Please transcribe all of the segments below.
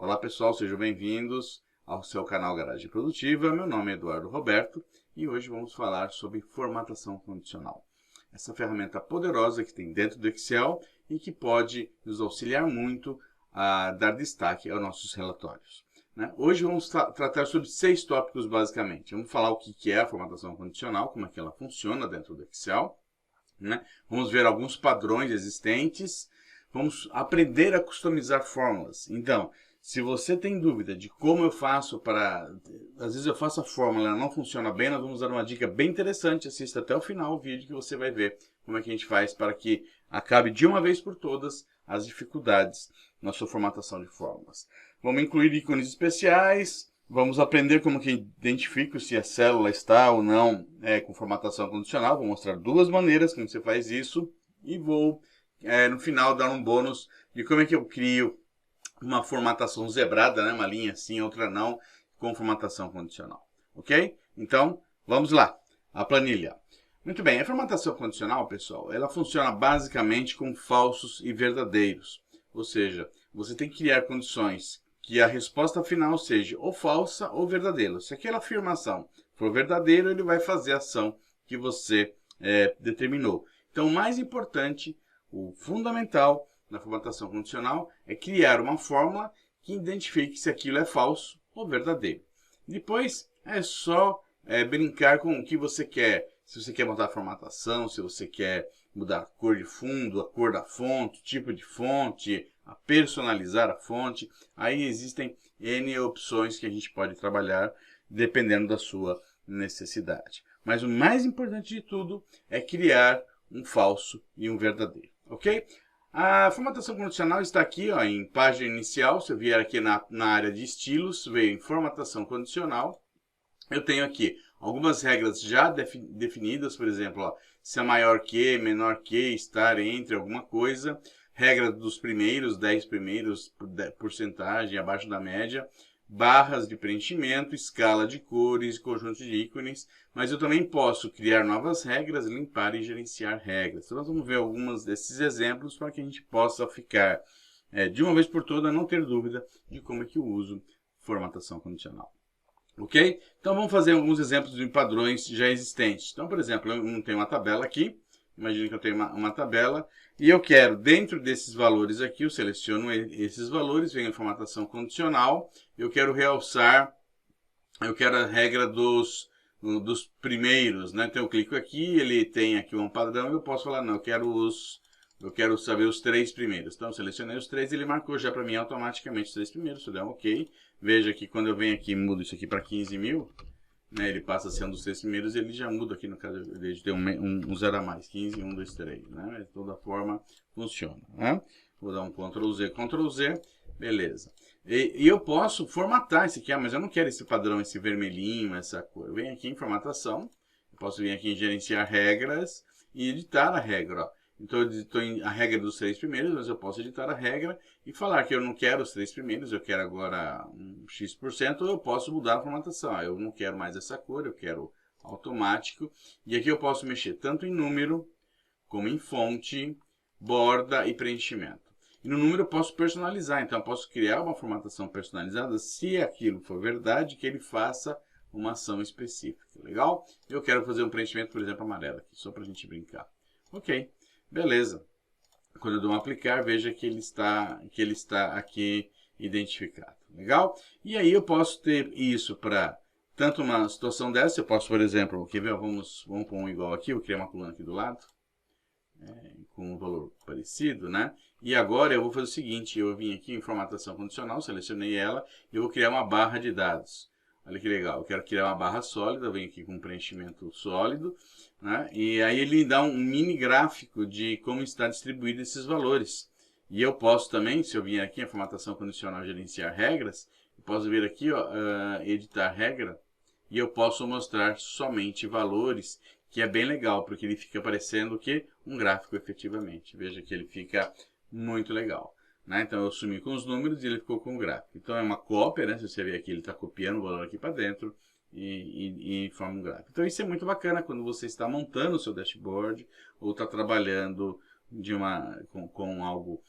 Olá pessoal, sejam bem-vindos ao seu canal Garagem Produtiva. Meu nome é Eduardo Roberto e hoje vamos falar sobre formatação condicional. Essa ferramenta poderosa que tem dentro do Excel e que pode nos auxiliar muito a dar destaque aos nossos relatórios. Hoje vamos tratar sobre 6 tópicos basicamente. Vamos falar o que é a formatação condicional, como é que ela funciona dentro do Excel. Vamos ver alguns padrões existentes. Vamos aprender a customizar fórmulas. Então, se você tem dúvida de como eu faço para... Às vezes eu faço a fórmula e ela não funciona bem, nós vamos dar uma dica bem interessante. Assista até o final o vídeo que você vai ver como é que a gente faz para que acabe de uma vez por todas as dificuldades na sua formatação de fórmulas. Vamos incluir ícones especiais. Vamos aprender como que identifico se a célula está ou não com formatação condicional. Vou mostrar duas maneiras como você faz isso. E vou, no final, dar um bônus de como é que eu crio uma formatação zebrada, uma linha assim, outra não, com formatação condicional. Ok? Então, vamos lá. A planilha. Muito bem, a formatação condicional, pessoal, ela funciona basicamente com falsos e verdadeiros. Ou seja, você tem que criar condições que a resposta final seja ou falsa ou verdadeira. Se aquela afirmação for verdadeira, ele vai fazer a ação que você determinou. Então, o mais importante, o fundamental na formatação condicional é criar uma fórmula que identifique se aquilo é falso ou verdadeiro. Depois, é só brincar com o que você quer. Se você quer mudar a formatação, se você quer mudar a cor de fundo, a cor da fonte, o tipo de fonte, a personalizar a fonte, aí existem N opções que a gente pode trabalhar dependendo da sua necessidade. Mas o mais importante de tudo é criar um falso e um verdadeiro, ok? A formatação condicional está aqui em página inicial. Se eu vier aqui na área de estilos, veio em formatação condicional. Eu tenho aqui algumas regras já definidas, por exemplo, se é maior que, menor que, estar entre alguma coisa. Regra dos primeiros, 10 primeiros, porcentagem abaixo da média. Barras de preenchimento, escala de cores, conjunto de ícones. Mas eu também posso criar novas regras, limpar e gerenciar regras. Então nós vamos ver alguns desses exemplos para que a gente possa ficar, de uma vez por todas, não ter dúvida de como é que eu uso formatação condicional. Ok? Então vamos fazer alguns exemplos de padrões já existentes. Então, por exemplo, eu tenho uma tabela aqui. Imagine que eu tenho uma tabela e eu quero, dentro desses valores aqui, eu seleciono esses valores, venho em formatação condicional, eu quero realçar, eu quero a regra dos primeiros, Então eu clico aqui, ele tem aqui um padrão e eu posso falar, não, eu quero saber os 3 primeiros. Então eu selecionei os 3 e ele marcou já para mim automaticamente os 3 primeiros, se eu der um ok. Veja que quando eu venho aqui e mudo isso aqui para 15 mil, ele passa a ser um dos 3 primeiros e ele já muda aqui no caso de ter um 0 a mais, 15, 1, 2, 3, De toda forma funciona, Vou dar um Ctrl Z, Ctrl Z, beleza. E eu posso formatar esse aqui, mas eu não quero esse padrão, esse vermelhinho, essa cor. Eu venho aqui em formatação, eu posso vir aqui em gerenciar regras e editar a regra, Então eu edito a regra dos 3 primeiros, mas eu posso editar a regra e falar que eu não quero os 3 primeiros, eu quero agora um X%, ou eu posso mudar a formatação. Eu não quero mais essa cor, eu quero automático. E aqui eu posso mexer tanto em número, como em fonte, borda e preenchimento. E no número eu posso personalizar, então eu posso criar uma formatação personalizada se aquilo for verdade, que ele faça uma ação específica. Legal? Eu quero fazer um preenchimento, por exemplo, amarelo aqui, só para a gente brincar. Ok, beleza. Quando eu dou um aplicar, veja que ele está aqui identificado. Legal? E aí eu posso ter isso para tanto uma situação dessa, eu posso, por exemplo, quer ver? Vamos pôr um igual aqui, vou criar uma coluna aqui do lado, com um valor parecido, E agora eu vou fazer o seguinte, eu vim aqui em formatação condicional, selecionei ela, e eu vou criar uma barra de dados. Olha que legal, eu quero criar uma barra sólida, eu venho aqui com um preenchimento sólido, E aí ele dá um mini gráfico de como está distribuído esses valores. E eu posso também, se eu vier aqui em formatação condicional gerenciar regras, eu posso vir aqui, editar regra, e eu posso mostrar somente valores, que é bem legal, porque ele fica parecendo que um gráfico efetivamente. Veja que ele fica muito legal. Então eu sumi com os números e ele ficou com o gráfico. Então é uma cópia, se você ver aqui, ele está copiando o valor aqui para dentro e forma um gráfico. Então isso é muito bacana quando você está montando o seu dashboard ou está trabalhando com algo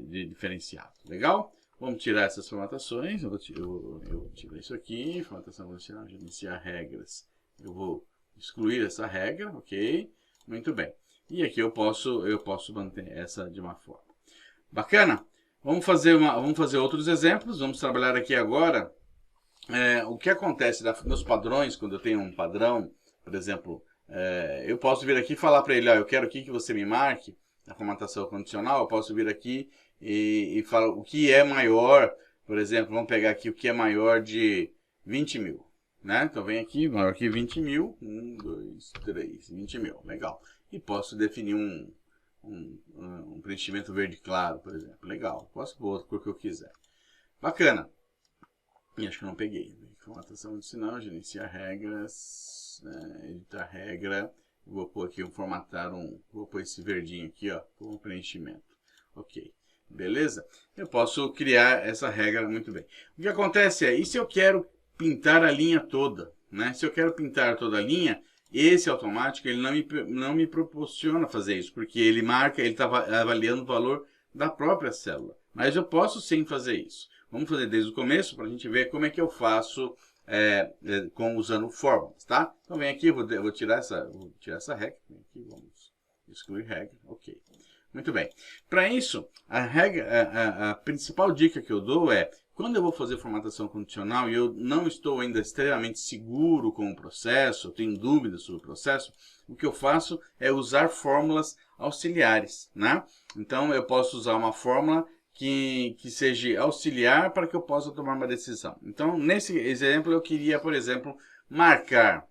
diferenciado. Legal? Vamos tirar essas formatações. Eu tiro isso aqui, formatação condicional, gerenciar regras. Eu vou excluir essa regra, ok? Muito bem. E aqui eu posso manter essa de uma forma. Bacana? Vamos fazer outros exemplos. Vamos trabalhar aqui agora o que acontece nos padrões, quando eu tenho um padrão, por exemplo, eu posso vir aqui e falar para ele, eu quero aqui que você me marque a formatação condicional. Eu posso vir aqui e falar o que é maior, por exemplo, vamos pegar aqui o que é maior de 20 mil. Né? Então vem aqui, maior que 20 mil, 1, 2, 3, 20 mil, legal. E posso definir um preenchimento verde claro, por exemplo, legal. Posso pôr outra cor que eu quiser. Bacana. E acho que eu não peguei. Formatação adicional, gerenciar regras, editar regra. Vou pôr aqui vou pôr esse verdinho aqui, ó, como preenchimento. Ok. Beleza? Eu posso criar essa regra muito bem. O que acontece e se eu quero pintar a linha toda, né? Se eu quero pintar toda a linha, esse automático ele não me proporciona fazer isso, porque ele está avaliando o valor da própria célula. Mas eu posso sim fazer isso. Vamos fazer desde o começo para a gente ver como é que eu faço usando fórmulas, tá? Então vem aqui, vou tirar essa regra. Aqui, vamos excluir regra, ok. Muito bem. Para isso, a principal dica que eu dou é, quando eu vou fazer formatação condicional e eu não estou ainda extremamente seguro com o processo, eu tenho dúvidas sobre o processo, o que eu faço é usar fórmulas auxiliares, né? Então, eu posso usar uma fórmula que seja auxiliar para que eu possa tomar uma decisão. Então, nesse exemplo, eu queria, por exemplo, marcar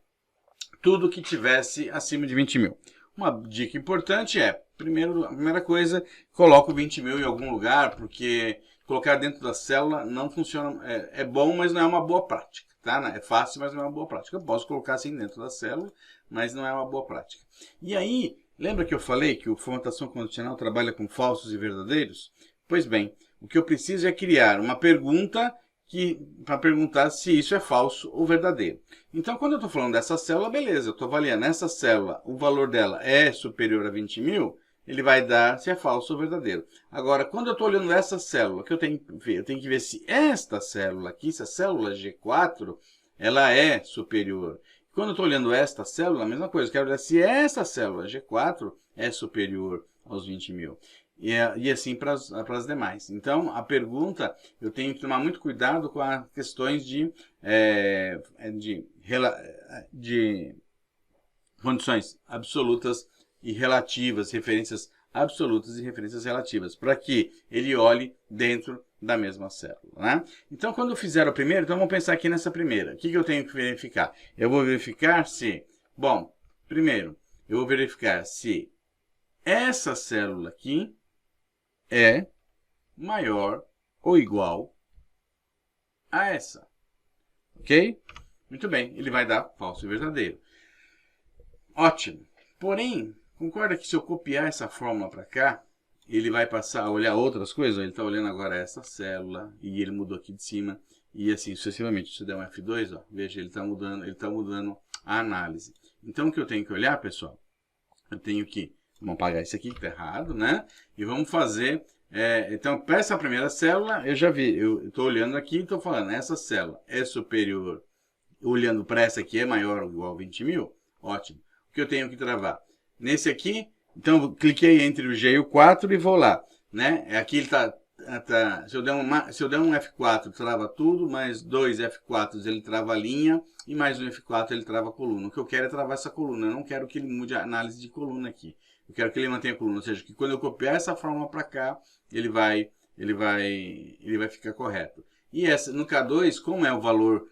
tudo que tivesse acima de 20 mil. Uma dica importante é, a primeira coisa, coloco 20 mil em algum lugar, porque colocar dentro da célula não funciona, é bom, mas não é uma boa prática, tá? É fácil, mas não é uma boa prática. Eu posso colocar assim dentro da célula, mas não é uma boa prática. E aí, lembra que eu falei que a formatação condicional trabalha com falsos e verdadeiros? Pois bem, o que eu preciso é criar uma pergunta para perguntar se isso é falso ou verdadeiro. Então, quando eu estou falando dessa célula, beleza, eu estou avaliando essa célula, o valor dela é superior a 20 mil, ele vai dar se é falso ou verdadeiro. Agora, quando eu estou olhando essa célula, que eu tenho que ver se esta célula aqui, se a célula G4, ela é superior. Quando eu estou olhando esta célula, a mesma coisa, eu quero ver se essa célula G4 é superior aos 20 mil. E assim para as demais. Então, a pergunta, eu tenho que tomar muito cuidado com as questões de condições absolutas e relativas, referências absolutas e referências relativas, para que ele olhe dentro da mesma célula, né? Então, quando eu fizer o primeiro, então vamos pensar aqui nessa primeira. O que eu tenho que verificar? Eu vou verificar se, bom, primeiro, eu vou verificar se essa célula aqui é maior ou igual a essa. Ok? Muito bem, ele vai dar falso e verdadeiro. Ótimo. Porém, concorda que se eu copiar essa fórmula para cá, ele vai passar a olhar outras coisas? Ele está olhando agora essa célula e ele mudou aqui de cima e assim sucessivamente. Se eu der um F2, ó, veja, ele está mudando a análise. Então, o que eu tenho que olhar, pessoal, eu tenho que, vamos apagar isso aqui que está errado, né? E vamos fazer, então, para essa primeira célula, eu já vi, eu estou olhando aqui e estou falando, essa célula é superior, olhando para essa aqui, é maior ou igual a 20 mil? Ótimo. O que eu tenho que travar? Nesse aqui, então, cliquei entre o G e o 4 e vou lá, né? Aqui ele se eu der um F4, trava tudo, mais 2 F4 ele trava a linha, e mais um F4 ele trava a coluna. O que eu quero é travar essa coluna, eu não quero que ele mude a análise de coluna aqui. Eu quero que ele mantenha a coluna, ou seja, que quando eu copiar essa fórmula para cá, ele vai ficar correto. E no K2, como é o valor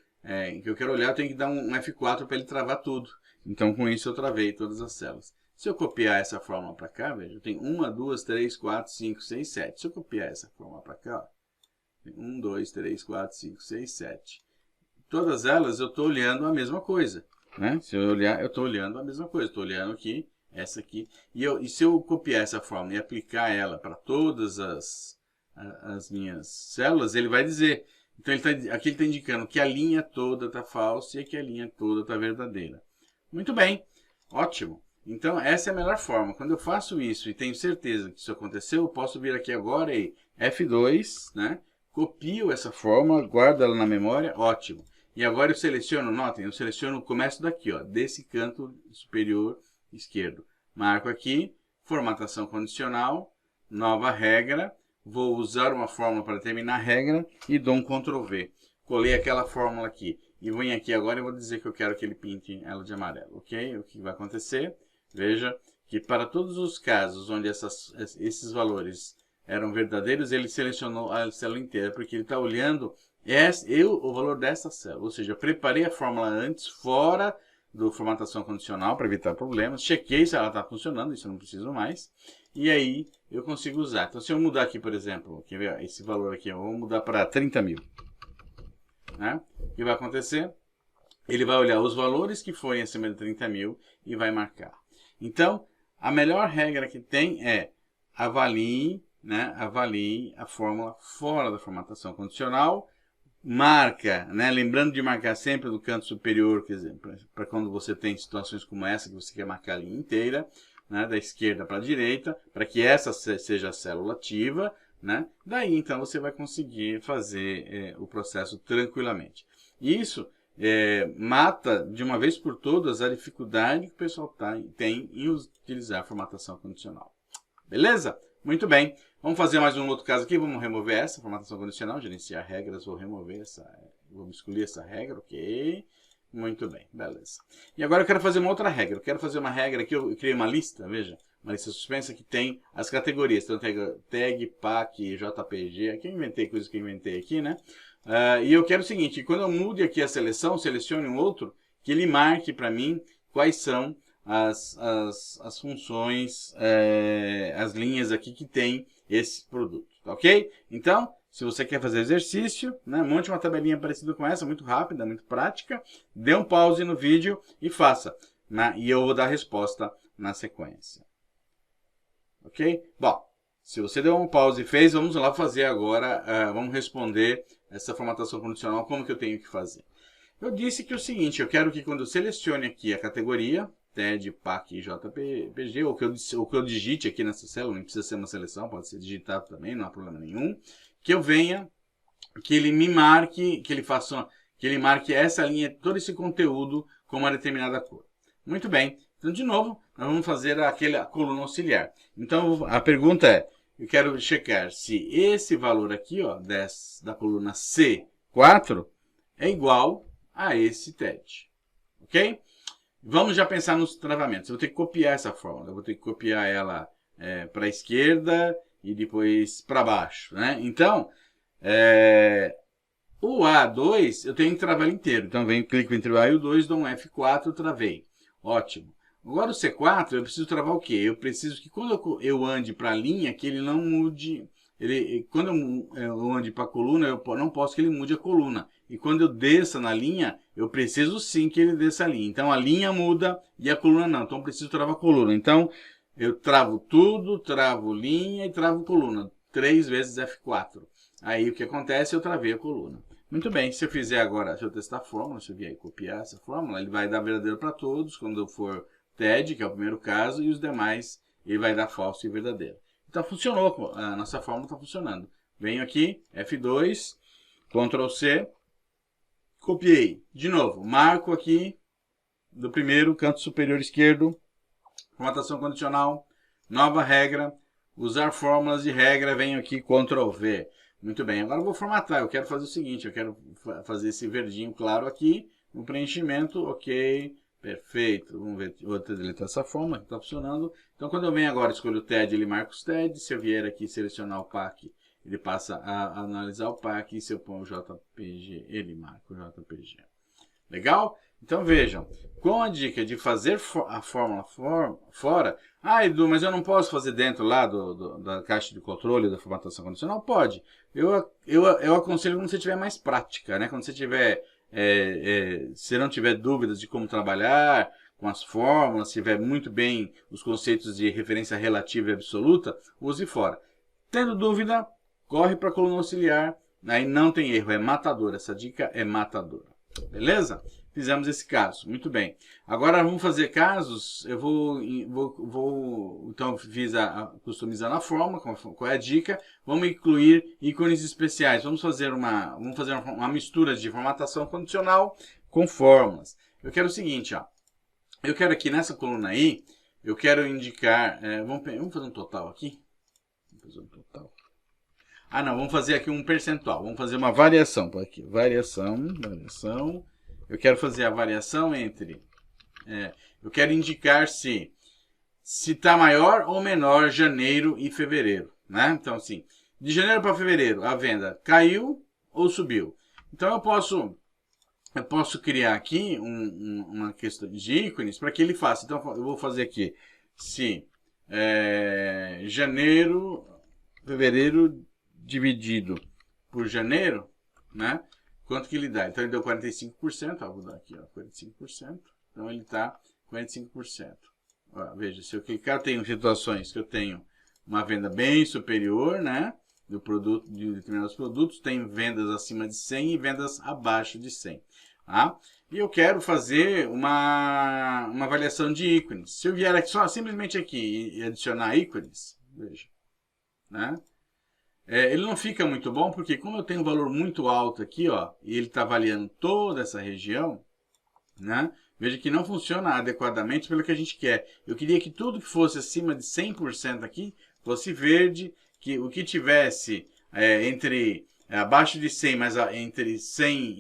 que eu quero olhar, eu tenho que dar um F4 para ele travar tudo. Então, com isso, eu travei todas as células. Se eu copiar essa fórmula para cá, veja, eu tenho 1, 2, 3, 4, 5, 6, 7. Se eu copiar essa fórmula para cá, ó, 1, 2, 3, 4, 5, 6, 7. Todas elas eu estou olhando a mesma coisa. Né? Se eu olhar, eu estou olhando a mesma coisa. Estou olhando aqui, essa aqui. E se eu copiar essa fórmula e aplicar ela para todas as minhas células, ele vai dizer. Então, aqui ele está indicando que a linha toda está falsa e que a linha toda está verdadeira. Muito bem, ótimo. Então, essa é a melhor forma. Quando eu faço isso e tenho certeza que isso aconteceu, eu posso vir aqui agora e F2, né? copio essa fórmula, guardo ela na memória, ótimo. E agora eu seleciono, notem, eu seleciono, começo daqui, ó, desse canto superior esquerdo. Marco aqui, formatação condicional, nova regra, vou usar uma fórmula para terminar a regra e dou um Ctrl V. Colei aquela fórmula aqui e venho aqui agora e vou dizer que eu quero que ele pinte ela de amarelo, ok? O que vai acontecer? Veja que para todos os casos onde esses valores eram verdadeiros, ele selecionou a célula inteira, porque ele está olhando o valor dessa célula. Ou seja, eu preparei a fórmula antes, fora do formatação condicional, para evitar problemas. Chequei se ela está funcionando, isso eu não preciso mais. E aí eu consigo usar. Então, se eu mudar aqui, por exemplo, quer ver, esse valor aqui, eu vou mudar para 30 mil. Né? O que vai acontecer? Ele vai olhar os valores que forem acima de 30 mil e vai marcar. Então, a melhor regra que tem é avalie, né, avalie a fórmula fora da formatação condicional, marca, né, lembrando de marcar sempre do canto superior, quer dizer, para quando você tem situações como essa, que você quer marcar a linha inteira, né, da esquerda para a direita, para que essa seja a célula ativa, né, daí então você vai conseguir fazer o processo tranquilamente. Isso mata de uma vez por todas a dificuldade que o pessoal tem em utilizar a formatação condicional. Beleza? Muito bem. Vamos fazer mais um outro caso aqui. Vamos remover essa formatação condicional, gerenciar regras, vou remover vamos excluir essa regra, ok. Muito bem, beleza. E agora eu quero fazer uma outra regra. Eu quero fazer uma regra aqui, eu criei uma lista, veja, uma lista suspensa que tem as categorias. Então, tag, pack, JPG, aqui eu inventei coisas que eu inventei aqui, né? E eu quero o seguinte, quando eu mude aqui a seleção, selecione um outro, que ele marque para mim quais são as funções, as linhas aqui que tem esse produto, tá ok? Então, se você quer fazer exercício, né, monte uma tabelinha parecida com essa, muito rápida, muito prática, dê um pause no vídeo e faça, né, e eu vou dar a resposta na sequência. Ok? Bom, se você deu um pause e fez, vamos lá fazer agora, vamos responder essa formatação condicional, como que eu tenho que fazer. Eu disse que é o seguinte, eu quero que quando eu selecione aqui a categoria, TED, PAC e JPG, ou que eu digite aqui nessa célula, não precisa ser uma seleção, pode ser digitado também, não há problema nenhum, que eu venha, que ele me marque, que ele marque essa linha, todo esse conteúdo com uma determinada cor. Muito bem, então de novo, nós vamos fazer a coluna auxiliar. Então a pergunta é, eu quero checar se esse valor aqui, ó, da coluna C4 é igual a esse TED, ok? Vamos já pensar nos travamentos. Eu vou ter que copiar essa fórmula. Eu vou ter que copiar ela para a esquerda e depois para baixo, né? Então, o A2 eu tenho que travar ele inteiro. Então, clico entre o A e o 2, dou um F4, travei. Ótimo. Agora o C4, eu preciso travar o quê? Eu preciso que quando eu ande para a linha, que ele não mude... quando eu ande para a coluna, eu não posso que ele mude a coluna. E quando eu desça na linha, eu preciso sim que ele desça a linha. Então, a linha muda e a coluna não. Então, eu preciso travar a coluna. Então, eu travo tudo, travo linha e travo coluna. 3 vezes F4. Aí, o que acontece? Eu travei a coluna. Muito bem. Se eu fizer agora, se eu testar a fórmula, se eu vier copiar essa fórmula, ele vai dar verdadeiro para todos. Quando for TED, que é o primeiro caso, e os demais, ele vai dar falso e verdadeiro. Então, funcionou. A nossa fórmula está funcionando. Venho aqui, F2, Ctrl C, copiei. De novo, marco aqui, do primeiro canto superior esquerdo, formatação condicional, nova regra, usar fórmulas de regra, venho aqui, Ctrl V. Muito bem, agora eu vou formatar. Eu quero fazer o seguinte, eu quero fazer esse verdinho claro aqui, no preenchimento, ok, perfeito. Vamos ver, vou deletar essa fórmula que está funcionando. Então, quando eu venho agora, escolho o TED, ele marca os TED. Se eu vier aqui selecionar o PAC, ele passa a analisar o PAC. E se eu pôr o JPG, ele marca o JPG. Legal? Então, vejam, com a dica de fazer a fórmula fora... Ah, Edu, mas eu não posso fazer dentro lá da caixa de controle da formatação condicional? Pode. Eu aconselho quando você tiver mais prática, né? Quando você tiver... se não tiver dúvidas de como trabalhar com as fórmulas, se tiver muito bem os conceitos de referência relativa e absoluta, use fora. Tendo dúvida, corre para a coluna auxiliar, aí não tem erro, é matador, essa dica é matadora. Beleza? fizemos esse caso. Muito bem. Agora vamos fazer casos. Eu então fiz customizando a forma. Qual é a dica? Vamos incluir ícones especiais. Vamos fazer uma mistura de formatação condicional com fórmulas. Eu quero o seguinte, ó. Eu quero aqui nessa coluna aí, eu quero indicar. Vamos fazer um total aqui. Vamos fazer um total. Ah, não, vamos fazer aqui um percentual. Vamos fazer uma variação. Aqui, variação. Eu quero fazer a variação entre... eu quero indicar se está maior ou menor janeiro e fevereiro. Né? Então, assim, de janeiro para fevereiro, a venda caiu ou subiu. Então, eu posso criar aqui uma questão de ícones para que ele faça. Então, eu vou fazer aqui se janeiro, fevereiro dividido por janeiro, né? Quanto que ele dá? Então ele deu 45%, vou dar aqui, ó, 45%. Então ele está 45%. Ó, veja, se eu clicar, tem situações que eu tenho uma venda bem superior, né? De determinados produtos, tem vendas acima de 100 e vendas abaixo de 100. Tá? E eu quero fazer uma avaliação de ícones. Se eu vier aqui, simplesmente aqui e adicionar ícones, veja, né? Ele não fica muito bom, porque como eu tenho um valor muito alto aqui, ó, e ele está avaliando toda essa região, né? Veja que não funciona adequadamente pelo que a gente quer. Eu queria que tudo que fosse acima de 100% aqui fosse verde, que o que tivesse abaixo de 100, mas entre 100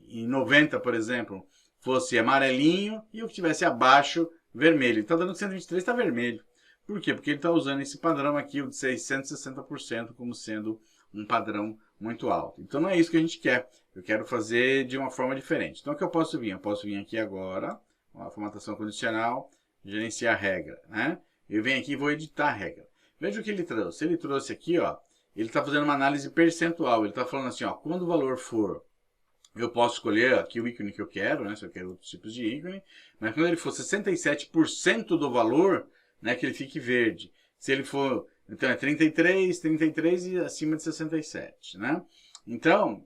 e 90, por exemplo, fosse amarelinho, e o que tivesse abaixo, vermelho. Está dando 123, está vermelho. Por quê? Porque ele está usando esse padrão aqui, o de 660%, como sendo um padrão muito alto. Então não é isso que a gente quer. Eu quero fazer de uma forma diferente. Então o que eu posso vir? Eu posso vir aqui agora, a formatação condicional, gerenciar regra, né? Eu venho aqui e vou editar a regra. Veja o que ele trouxe. Ele trouxe aqui, ó, ele está fazendo uma análise percentual. Ele está falando assim, ó, quando o valor for, eu posso escolher aqui o ícone que eu quero, né? Se eu quero outros tipos de ícone. Mas quando ele for 67% do valor, né, que ele fique verde. Se ele for, então é 33 e acima de 67, né? Então,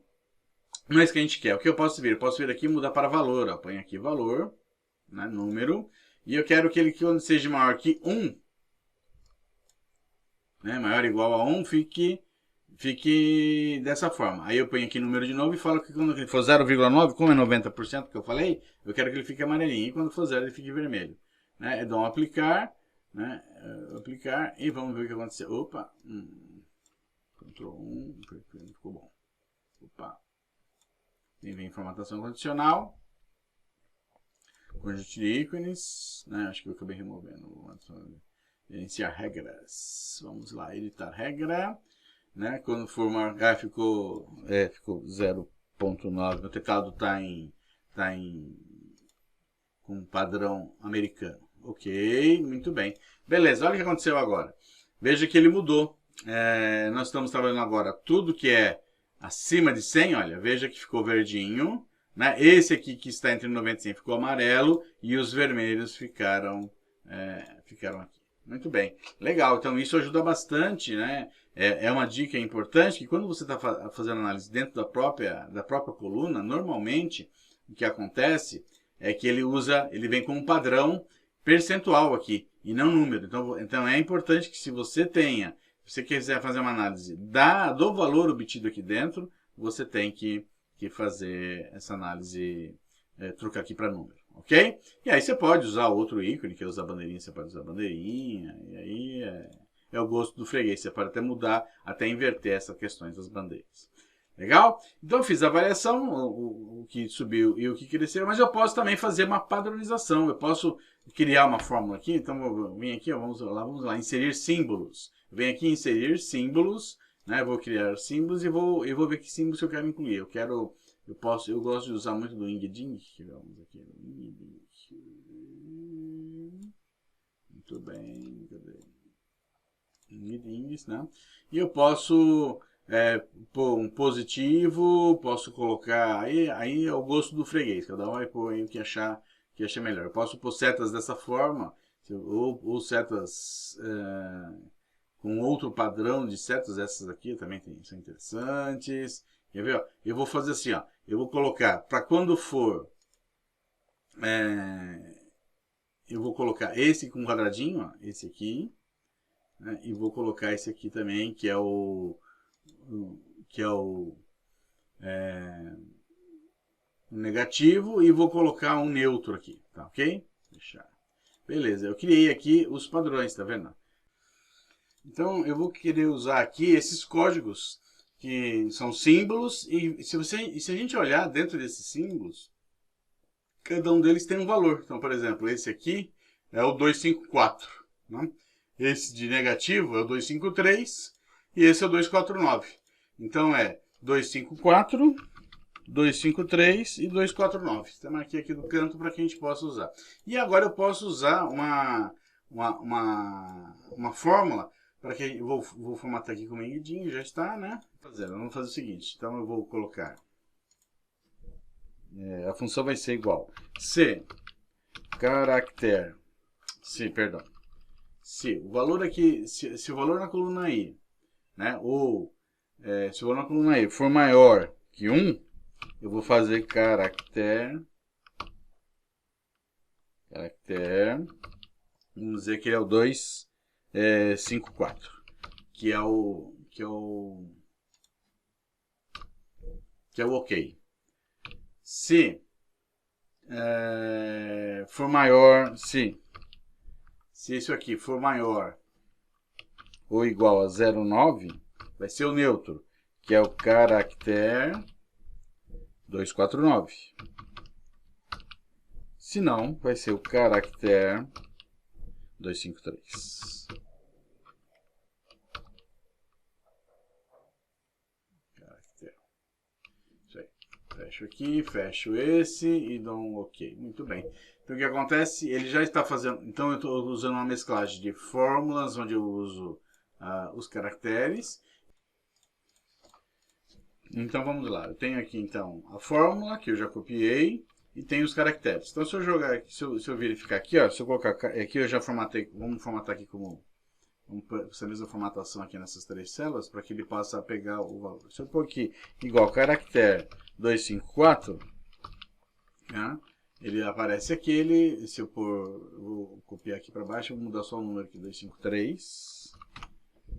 não é isso que a gente quer. O que eu posso vir? Eu posso vir aqui e mudar para valor. Ó. Põe aqui valor, né, número, e eu quero que ele, quando seja maior que 1, né, maior ou igual a 1, fique dessa forma. Aí eu ponho aqui número de novo e falo que quando ele for 0,9, como é 90% que eu falei, eu quero que ele fique amarelinho. E quando for 0, ele fique vermelho. Né? Eu dou um aplicar, né? Aplicar e vamos ver o que aconteceu. Opa, Ctrl 1, ficou bom. Opa, vem formatação condicional, conjunto de ícones, né? Acho que eu acabei removendo. Gerenciar regras. Vamos lá, editar regra, né? Quando for marcar, ficou 0.9. Meu teclado tá com padrão americano. Ok, muito bem. Beleza, olha o que aconteceu agora. Veja que ele mudou. Nós estamos trabalhando agora tudo que é acima de 100, olha, veja que ficou verdinho. Né? Esse aqui que está entre 90 e 100 ficou amarelo e os vermelhos ficaram aqui. Muito bem, legal. Então isso ajuda bastante, né? É uma dica importante que quando você está fazendo análise dentro da própria coluna, normalmente o que acontece é que ele vem com um padrão percentual aqui e não número. Então é importante que se você quiser fazer uma análise do valor obtido aqui dentro, você tem que fazer essa análise, trocar aqui para número, ok? E aí você pode usar outro ícone, que é usar bandeirinha, você pode usar bandeirinha, e aí é o gosto do freguês, você pode até mudar, até inverter essas questões das bandeiras. Legal? Então eu fiz a variação, o que subiu e o que cresceu, mas eu posso também fazer uma padronização. Eu posso criar uma fórmula aqui, então eu vim aqui, ó, vamos lá, inserir símbolos. Eu venho aqui inserir símbolos, né? Vou criar símbolos e vou ver que símbolos eu quero incluir. Eu gosto de usar muito do Ingding. Vamos aqui, muito bem, Ingding, né? E eu posso pôr um positivo, posso colocar, aí é o gosto do freguês, cada um vai pôr aí o que achar melhor. Eu posso pôr setas dessa forma, ou setas com outro padrão de setas, essas aqui também são interessantes. Quer ver? Ó? Eu vou fazer assim, ó, eu vou colocar, para quando for eu vou colocar esse com quadradinho, ó, esse aqui, né, e vou colocar esse aqui também, que é o negativo, e vou colocar um neutro aqui, tá ok? Fechar. Beleza, eu criei aqui os padrões, tá vendo? Então eu vou querer usar aqui esses códigos que são símbolos, e se a gente olhar dentro desses símbolos, cada um deles tem um valor. Então, por exemplo, esse aqui é o 254, né? Esse de negativo é o 253 e esse é o 249. Então é 254, 253 e 249. Então, marquei aqui do canto para que a gente possa usar. E agora eu posso usar uma fórmula para que eu vou formatar aqui com o menguidinho, já está, né? Vamos fazer o seguinte. Então eu vou colocar. A função vai ser igual. Se caractere. Se o valor aqui, se o valor na coluna I, né? Ou se o valor na coluna I for maior que 1, eu vou fazer caractere, vamos dizer que ele é o 254, que é o ok. Se for maior, se isso aqui for maior ou igual a 0,9, vai ser o neutro, que é o caractere 249. Se não, vai ser o caractere 253. Isso aí. Fecho aqui, fecho esse e dou um OK. Muito bem. Então o que acontece? Ele já está fazendo. Então eu estou usando uma mesclagem de fórmulas, onde eu uso os caracteres. Então vamos lá. Eu tenho aqui então a fórmula que eu já copiei. E tem os caracteres. Então, se eu jogar aqui, se eu verificar aqui, ó, se eu colocar aqui, eu já formatei. Vamos formatar aqui como essa mesma formatação aqui nessas 3 células, para que ele possa pegar o valor. Se eu pôr aqui igual caractere 254, né, ele aparece aqui. Se eu pôr, vou copiar aqui para baixo, vou mudar só o número aqui, 253.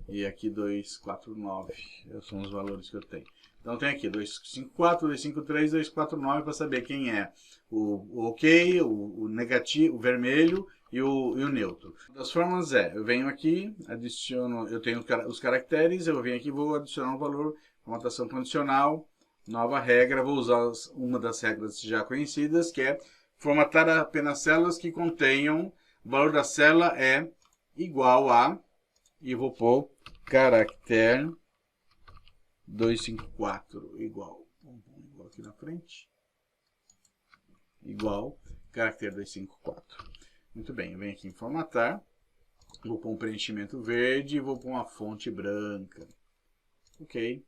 E aqui 249. Esses são os valores que eu tenho. Então tem aqui 254, 253, 249 para saber quem é o OK, o negativo, o vermelho e o neutro. Das formas eu venho aqui, adiciono, eu tenho os caracteres, eu venho aqui, vou adicionar um valor, formatação condicional, nova regra, vou usar uma das regras já conhecidas, que é formatar apenas células que contenham, o valor da célula é igual a, e vou pôr caractere 254 igual. Vamos pôr igual aqui na frente. Igual caractere 254. Muito bem, eu venho aqui em formatar. Vou pôr um preenchimento verde e vou pôr uma fonte branca. Ok.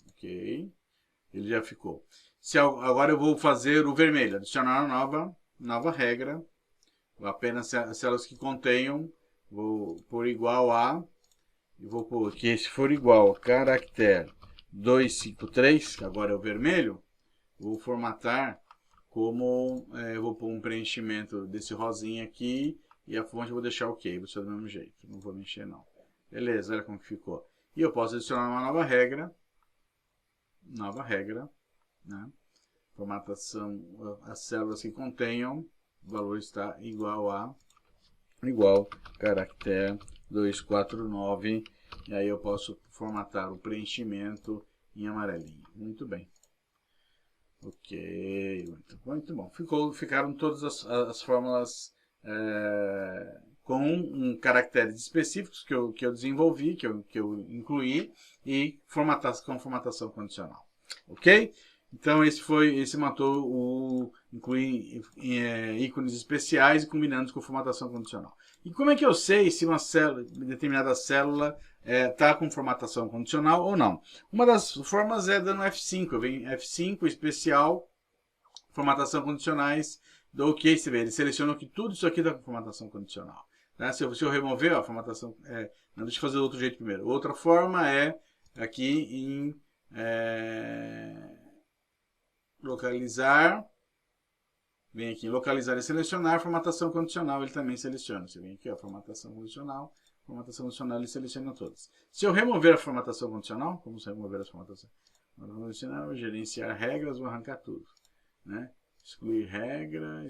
Ok. Ele já ficou. Agora eu vou fazer o vermelho. Adicionar uma nova regra. Apenas as células que contenham. Vou pôr igual a. E vou pôr aqui, se for igual ao caractere 253, que agora é o vermelho, vou formatar como, vou pôr um preenchimento desse rosinha aqui, e a fonte eu vou deixar OK, vou ser do mesmo jeito, não vou mexer não. Beleza, olha como que ficou. E eu posso adicionar uma nova regra, né? Formatação, as células que contenham, o valor está igual caractere 249, e aí eu posso formatar o preenchimento em amarelinho. Muito bem. Ok, muito bom. Ficaram todas as fórmulas com caracteres específicos que eu desenvolvi, que eu incluí, e com formatação condicional. Ok? Então esse matou incluir ícones especiais e combinando com formatação condicional. E como é que eu sei se uma determinada célula está com formatação condicional ou não? Uma das formas é dando F5. Eu venho F5, especial, formatação condicionais, dou OK, você vê, ele seleciona que tudo isso aqui está com formatação condicional. Tá? Se eu remover a formatação, não, deixa eu fazer do outro jeito primeiro. Outra forma é aqui em localizar vem aqui em localizar e selecionar, formatação condicional, ele também seleciona. Você vem aqui, ó, formatação condicional ele seleciona todas. Se eu remover a formatação condicional, como remover as formatações condicional, gerenciar regras, vou arrancar tudo, né? Excluir regra,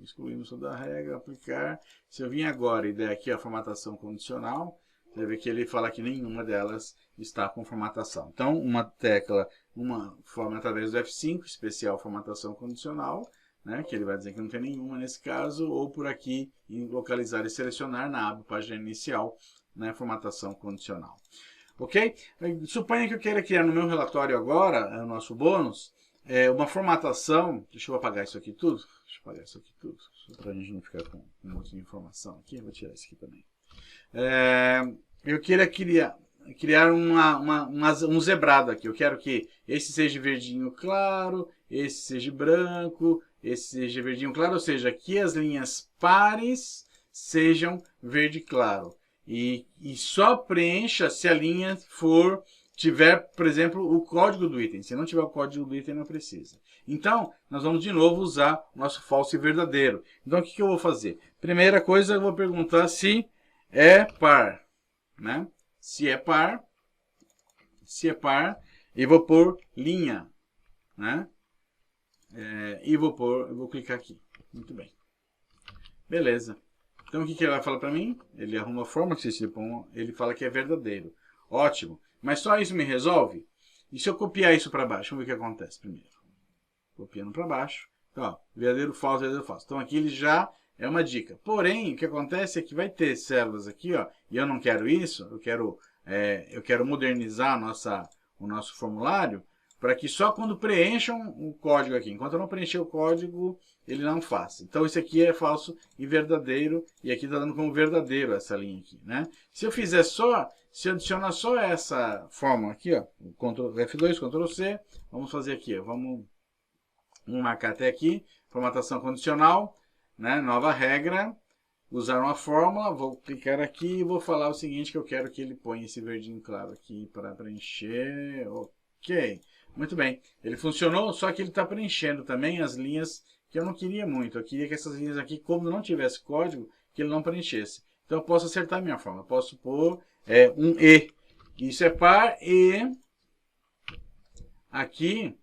excluímos toda a regra, aplicar. Se eu vim agora e der aqui a formatação condicional, você vê que ele fala que nenhuma delas está com formatação. Então, uma tecla, uma forma através do F5, especial formatação condicional, né, que ele vai dizer que não tem nenhuma nesse caso, ou por aqui em localizar e selecionar na aba página inicial, né, formatação condicional. Ok? Suponha que eu queira criar no meu relatório agora, é o nosso bônus, uma formatação. Deixa eu apagar isso aqui tudo. Para a gente não ficar com um monte de informação aqui. Eu vou tirar isso aqui também. Eu queira criar um zebrado aqui. Eu quero que esse seja verdinho claro, esse seja branco, esse seja verdinho claro, ou seja, que as linhas pares sejam verde claro. E só preencha se a linha tiver, por exemplo, o código do item. Se não tiver o código do item, não precisa. Então, nós vamos de novo usar o nosso falso e verdadeiro. Então, o que eu vou fazer? Primeira coisa, eu vou perguntar se é par, né? Se é par, e vou pôr linha, né? E eu vou clicar aqui. Muito bem. Beleza. Então, o que ele vai falar para mim? Ele arruma a forma, ele fala que é verdadeiro. Ótimo. Mas só isso me resolve? E se eu copiar isso para baixo? Vamos ver o que acontece primeiro. Copiando para baixo. Então, ó, verdadeiro, falso, verdadeiro, falso. Então, aqui ele já é uma dica. Porém, o que acontece é que vai ter células aqui, ó, e eu não quero isso. Eu quero modernizar o nosso formulário para que só quando preencham o código aqui. Enquanto eu não preencher o código, ele não faz. Então, isso aqui é falso e verdadeiro. E aqui está dando como verdadeiro essa linha aqui, né? Se eu adicionar só essa fórmula aqui, ó, Ctrl F2, Ctrl C, vamos fazer aqui, ó, vamos marcar até aqui, formatação condicional, né? Nova regra, usar uma fórmula, vou clicar aqui e vou falar o seguinte, que eu quero que ele ponha esse verdinho claro aqui para preencher, ok. Muito bem, ele funcionou, só que ele está preenchendo também as linhas que eu não queria muito. Eu queria que essas linhas aqui, como não tivesse código, que ele não preenchesse. Então eu posso acertar a minha forma, eu posso pôr um E. Isso é par e aqui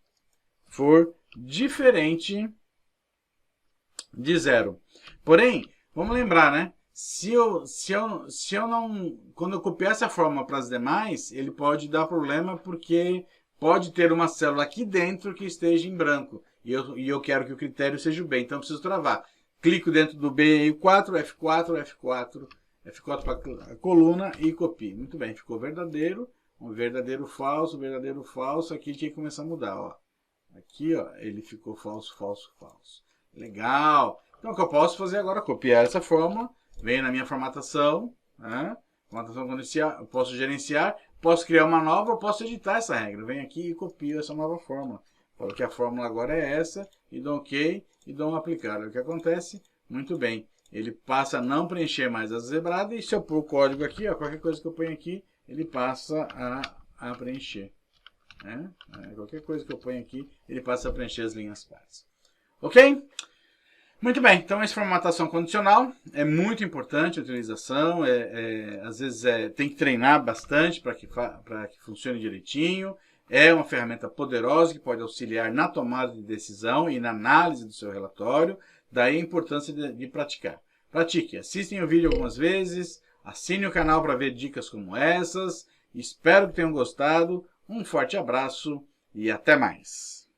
for diferente de 0. Porém, vamos lembrar, né? Se eu não, quando eu copiar essa fórmula para as demais, ele pode dar problema porque pode ter uma célula aqui dentro que esteja em branco. E eu quero que o critério seja o B, então eu preciso travar. Clico dentro do B4, F4 para a coluna e copio. Muito bem, ficou verdadeiro. Um verdadeiro, falso. Aqui tinha que começar a mudar, ó. Aqui, ó, ele ficou falso. Legal. Então, o que eu posso fazer agora? Copiar essa fórmula. Venho na minha formatação, né? Formatação condicional, eu posso gerenciar, posso criar uma nova, eu posso editar essa regra. Venho aqui e copio essa nova fórmula. Falo que a fórmula agora é essa, e dou OK, e dou um aplicar. O que acontece? Muito bem. Ele passa a não preencher mais as zebradas, e se eu pôr o código aqui, ó, qualquer coisa que eu ponho aqui, ele passa a preencher. Né? Qualquer coisa que eu ponho aqui, ele passa a preencher as linhas pares. Ok? Muito bem, então essa formatação condicional é muito importante a utilização, às vezes tem que treinar bastante para que funcione direitinho, é uma ferramenta poderosa que pode auxiliar na tomada de decisão e na análise do seu relatório, daí a importância de praticar. Pratique, assistem o vídeo algumas vezes, assine o canal para ver dicas como essas, espero que tenham gostado, um forte abraço e até mais!